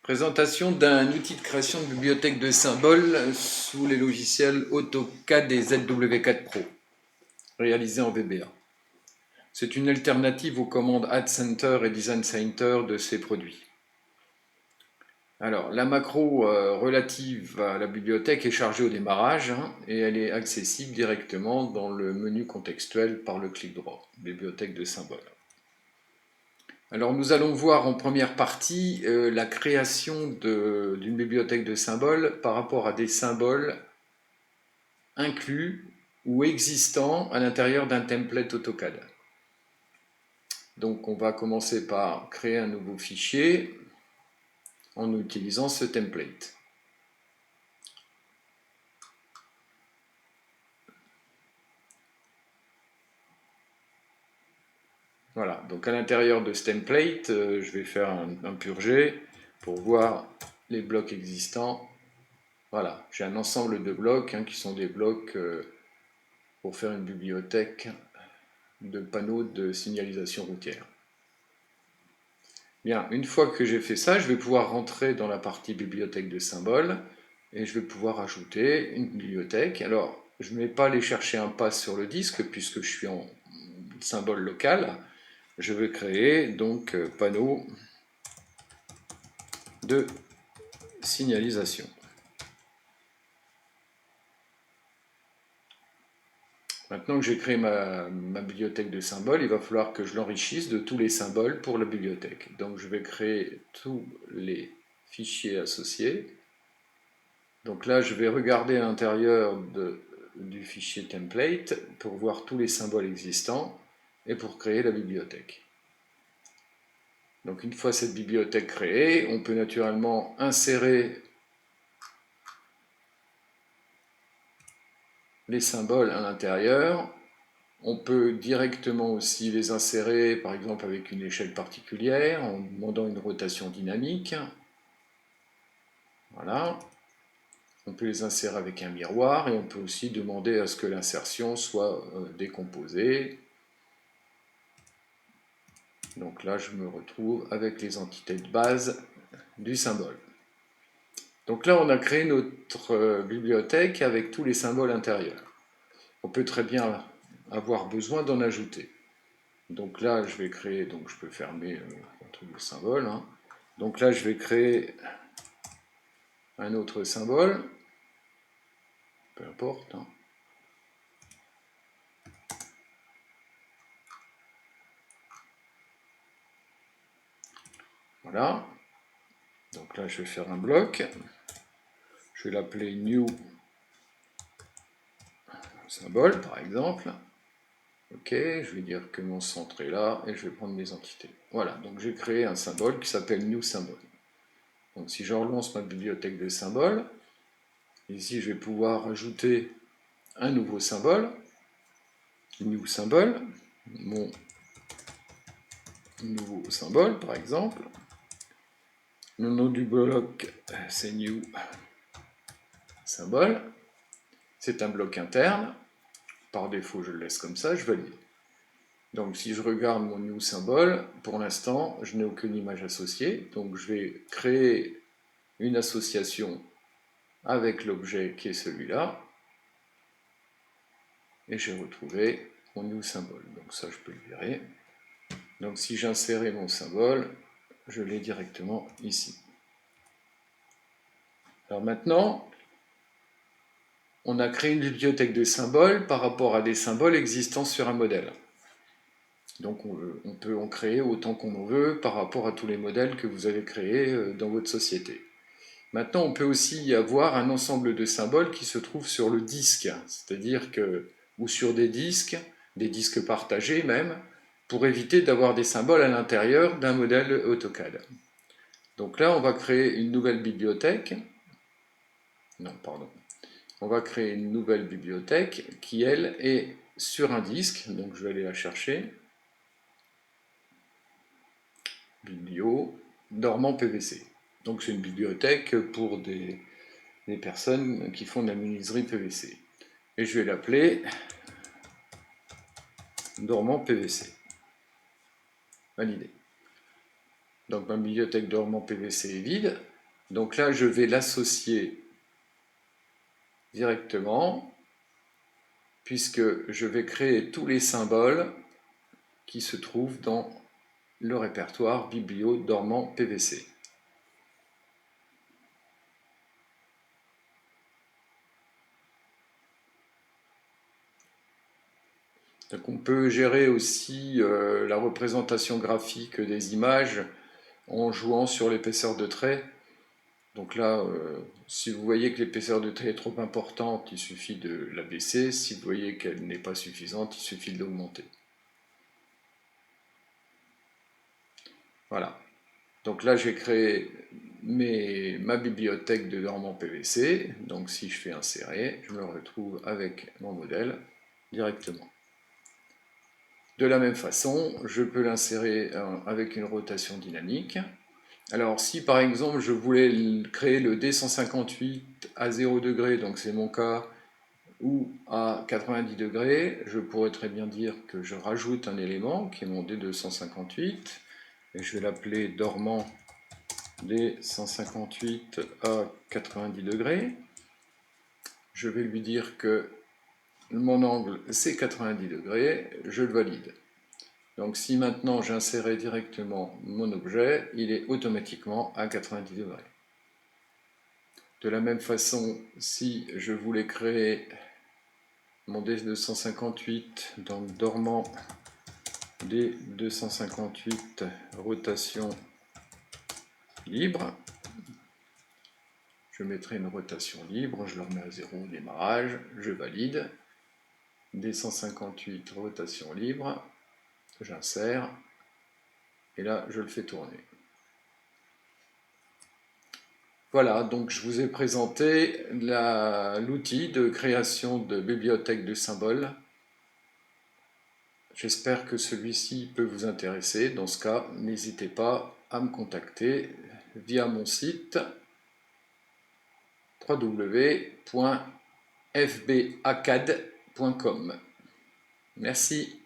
Présentation d'un outil de création de bibliothèque de symboles sous les logiciels AutoCAD et ZW4 Pro, réalisé en VBA. C'est une alternative aux commandes Add Center et Design Center de ces produits. Alors, la macro relative à la bibliothèque est chargée au démarrage et elle est accessible directement dans le menu contextuel par le clic droit, bibliothèque de symboles. Alors nous allons voir en première partie la création d'une bibliothèque de symboles par rapport à des symboles inclus ou existants à l'intérieur d'un template AutoCAD. Donc on va commencer par créer un nouveau fichier en utilisant ce template. Voilà, donc à l'intérieur de ce template, je vais faire un purger pour voir les blocs existants. Voilà, j'ai un ensemble de blocs qui sont des blocs pour faire une bibliothèque de panneaux de signalisation routière. Bien, une fois que j'ai fait ça, je vais pouvoir rentrer dans la partie bibliothèque de symboles et je vais pouvoir ajouter une bibliothèque. Alors, je ne vais pas aller chercher un pass sur le disque puisque je suis en symbole local. Je vais créer donc panneau de signalisation. Maintenant que j'ai créé ma bibliothèque de symboles, il va falloir que je l'enrichisse de tous les symboles pour la bibliothèque. Donc je vais créer tous les fichiers associés. Donc là, je vais regarder à l'intérieur du fichier template pour voir tous les symboles existants et pour créer la bibliothèque. Donc une fois cette bibliothèque créée, on peut naturellement insérer les symboles à l'intérieur. On peut directement aussi les insérer, par exemple avec une échelle particulière, en demandant une rotation dynamique. Voilà. On peut les insérer avec un miroir et on peut aussi demander à ce que l'insertion soit décomposée. Donc là, je me retrouve avec les entités de base du symbole. Donc là, on a créé notre bibliothèque avec tous les symboles intérieurs. On peut très bien avoir besoin d'en ajouter. Donc là, je vais créer, donc je peux fermer un truc de symbole. Donc là, je vais créer un autre symbole, peu importe. Voilà. Donc là, je vais faire un bloc. Je vais l'appeler new symbole, par exemple. Ok, je vais dire que mon centre est là et je vais prendre mes entités. Voilà, donc j'ai créé un symbole qui s'appelle new symbole. Donc si je relance ma bibliothèque de symboles, ici je vais pouvoir ajouter un nouveau symbole, new symbole, mon nouveau symbole par exemple. Le nom du bloc c'est new symbole. C'est un bloc interne. Par défaut je le laisse comme ça, je valide. Donc si je regarde mon new symbole, pour l'instant je n'ai aucune image associée, donc je vais créer une association avec l'objet qui est celui-là, et j'ai retrouvé mon new symbole. Donc ça je peux le virer. Donc si j'insérais mon symbole, je l'ai directement ici. Alors maintenant, on a créé une bibliothèque de symboles par rapport à des symboles existants sur un modèle. Donc on peut en créer autant qu'on en veut par rapport à tous les modèles que vous avez créés dans votre société. Maintenant, on peut aussi avoir un ensemble de symboles qui se trouvent sur le disque, c'est-à-dire que, ou sur des disques partagés même, pour éviter d'avoir des symboles à l'intérieur d'un modèle AutoCAD. Donc là, on va créer une nouvelle bibliothèque. Non, pardon. On va créer une nouvelle bibliothèque qui, elle, est sur un disque. Donc je vais aller la chercher. Biblio, Normand PVC. Donc c'est une bibliothèque pour des personnes qui font de la menuiserie PVC. Et je vais l'appeler Normand PVC. Validé. Donc ma bibliothèque Normand PVC est vide. Donc là, je vais l'associer directement, puisque je vais créer tous les symboles qui se trouvent dans le répertoire biblio dormant PVC. Donc on peut gérer aussi la représentation graphique des images en jouant sur l'épaisseur de trait. Donc là, si vous voyez que l'épaisseur de trait est trop importante, il suffit de la baisser. Si vous voyez qu'elle n'est pas suffisante, il suffit de l'augmenter. Voilà. Donc là, j'ai créé ma bibliothèque de dormant PVC. Donc si je fais insérer, je me retrouve avec mon modèle directement. De la même façon, je peux l'insérer avec une rotation dynamique. Alors si par exemple je voulais créer le D158 à 0 degré, donc c'est mon cas, ou à 90 degrés, je pourrais très bien dire que je rajoute un élément qui est mon D258, et je vais l'appeler dormant D158 à 90 degrés. Je vais lui dire que mon angle c'est 90 degrés, je le valide. Donc si maintenant j'insérais directement mon objet, il est automatiquement à 90 degrés. De la même façon, si je voulais créer mon D258 dans le dormant D258 rotation libre, je mettrai une rotation libre, je le remets à 0 au démarrage, je valide. D158 rotation libre, j'insère, et là je le fais tourner. Voilà, donc je vous ai présenté l'outil de création de bibliothèque de symboles. J'espère que celui-ci peut vous intéresser. Dans ce cas, n'hésitez pas à me contacter via mon site www.fbacad.com. Merci.